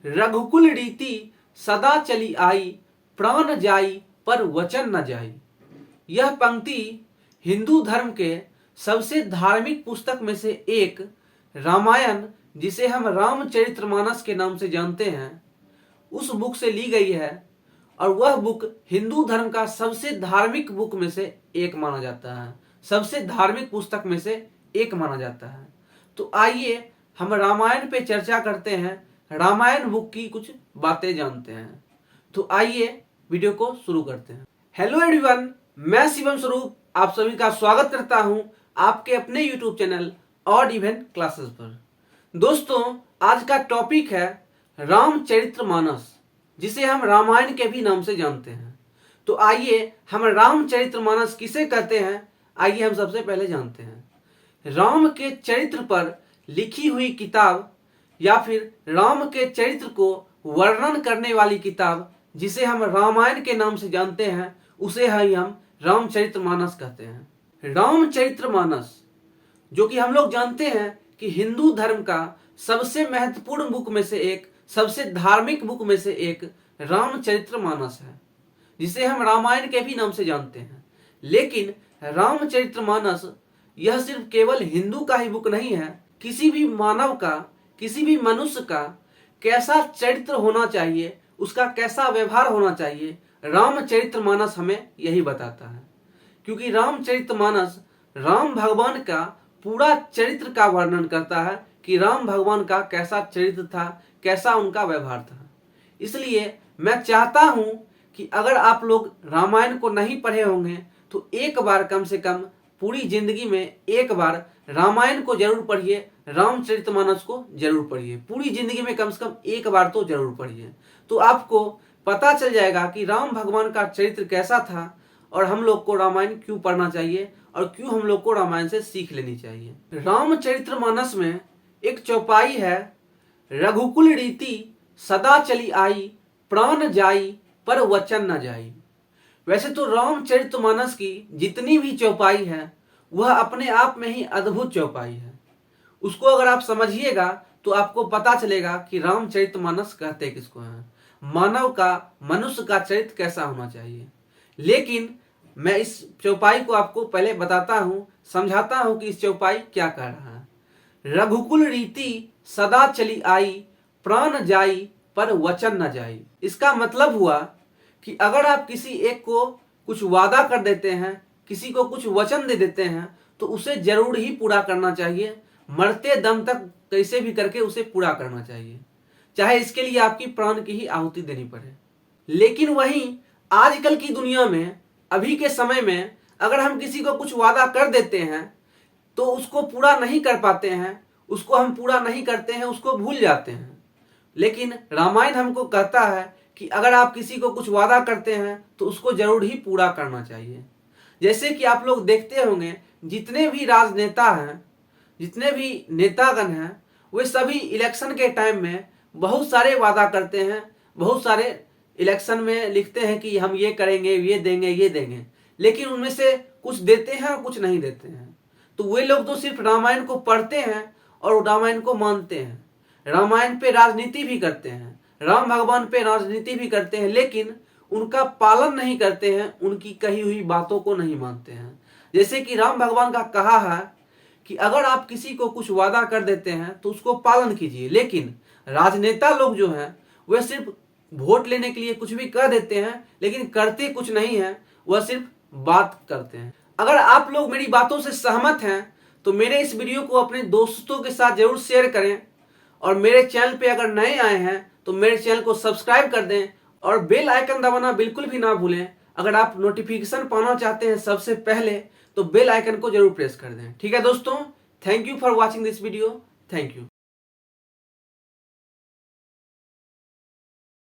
रघुकुल रीति सदा चली आई, प्राण जाई पर वचन न जाई। यह पंक्ति हिंदू धर्म के सबसे धार्मिक पुस्तक में से एक रामायण, जिसे हम रामचरितमानस के नाम से जानते हैं, उस बुक से ली गई है। और वह बुक हिंदू धर्म का सबसे धार्मिक बुक में से एक माना जाता है, सबसे धार्मिक पुस्तक में से एक माना जाता है। तो आइए हम रामायण पे चर्चा करते हैं, रामायण बुक की कुछ बातें जानते हैं। तो आइए वीडियो को शुरू करते हैं। हेलो एवरीवन, मैं शिवम स्वरूप आप सभी का स्वागत करता हूं आपके अपने YouTube channel odd even classes पर। दोस्तों, आज का टॉपिक है रामचरितमानस, जिसे हम रामायण के भी नाम से जानते हैं। तो आइए हम रामचरितमानस किसे कहते हैं, आइए हम सबसे पहले जानते हैं। राम के चरित्र पर लिखी हुई किताब या फिर राम के चरित्र को वर्णन करने वाली किताब, जिसे हम रामायण के नाम से जानते हैं, उसे ही हम रामचरितमानस कहते हैं। रामचरितमानस, जो कि हम लोग जानते हैं कि हिंदू धर्म का सबसे महत्वपूर्ण बुक में से एक, सबसे धार्मिक बुक में से एक रामचरितमानस है, जिसे हम रामायण के भी नाम से जानते हैं। लेकिन रामचरितमानस यह सिर्फ केवल हिंदू का ही बुक नहीं है। किसी भी मानव का, किसी भी मनुष्य का कैसा चरित्र होना चाहिए, उसका कैसा व्यवहार होना चाहिए, रामचरितमानस हमें यही बताता है। क्योंकि रामचरितमानस राम भगवान का पूरा चरित्र का वर्णन करता है कि राम भगवान का कैसा चरित्र था, कैसा उनका व्यवहार था। इसलिए मैं चाहता हूं कि अगर आप लोग रामायण को नहीं पढ़े होंगे तो एक बार, कम से कम पूरी जिंदगी में एक बार रामायण को जरूर पढ़िए, रामचरितमानस को जरूर पढ़िए। पूरी जिंदगी में कम से कम एक बार तो जरूर पढ़िए। तो आपको पता चल जाएगा कि राम भगवान का चरित्र कैसा था और हम लोग को रामायण क्यों पढ़ना चाहिए और क्यों हम लोग को रामायण से सीख लेनी चाहिए। रामचरितमानस में एक चौपाई है, रघुकुल रीति सदा चली आई, प्राण जाई पर वचन न जाई। वैसे तो रामचरितमानस की जितनी भी चौपाई है वह अपने आप में ही अद्भुत चौपाई है। उसको अगर आप समझिएगा तो आपको पता चलेगा कि रामचरितमानस कहते किसको हैं, मानव का, मनुष्य का चरित्र कैसा होना चाहिए। लेकिन मैं इस चौपाई को आपको पहले बताता हूं, समझाता हूं कि इस चौपाई क्या कह रहा है। रघुकुल रीति सदा चली आई, प्राण जाई पर वचन न जाई। इसका मतलब हुआ कि अगर आप किसी एक को कुछ वादा कर देते हैं, किसी को कुछ वचन दे देते हैं, तो उसे जरूर ही पूरा करना चाहिए। मरते दम तक कैसे भी करके उसे पूरा करना चाहिए, चाहे इसके लिए आपकी प्राण की ही आहुति देनी पड़े। लेकिन वहीं आजकल की दुनिया में, अभी के समय में, अगर हम किसी को कुछ वादा कर देते हैं तो उसको पूरा नहीं कर पाते हैं, उसको हम पूरा नहीं करते हैं, उसको भूल जाते हैं। लेकिन रामायण हमको कहता है कि अगर आप किसी को कुछ वादा करते हैं तो उसको जरूर ही पूरा करना चाहिए। जैसे कि आप लोग देखते होंगे, जितने भी राजनेता हैं, जितने भी नेतागण हैं, वे सभी इलेक्शन के टाइम में बहुत सारे वादा करते हैं, बहुत सारे इलेक्शन में लिखते हैं कि हम ये करेंगे, ये देंगे, ये देंगे। लेकिन उनमें से कुछ देते हैं और कुछ नहीं देते हैं। तो वे लोग तो सिर्फ रामायण को पढ़ते हैं और रामायण को मानते हैं, रामायण पे राजनीति भी करते हैं, राम भगवान पे राजनीति भी करते हैं, लेकिन उनका पालन नहीं करते हैं, उनकी कही हुई बातों को नहीं मानते हैं। जैसे कि राम भगवान का कहा है कि अगर आप किसी को कुछ वादा कर देते हैं तो उसको पालन कीजिए। लेकिन राजनेता लोग जो हैं, वह सिर्फ वोट लेने के लिए कुछ भी कह देते हैं, लेकिन करते कुछ नहीं है, वह सिर्फ बात करते हैं। अगर आप लोग मेरी बातों से सहमत हैं तो मेरे इस वीडियो को अपने दोस्तों के साथ जरूर शेयर करें, और मेरे चैनल पे अगर नए आए हैं तो मेरे चैनल को सब्सक्राइब कर दें और बेल आइकन दबाना बिल्कुल भी ना भूलें। अगर आप नोटिफिकेशन पाना चाहते हैं सबसे पहले तो बेल आइकन को जरूर प्रेस कर दें। ठीक है दोस्तों, thank you for watching this video. Thank you.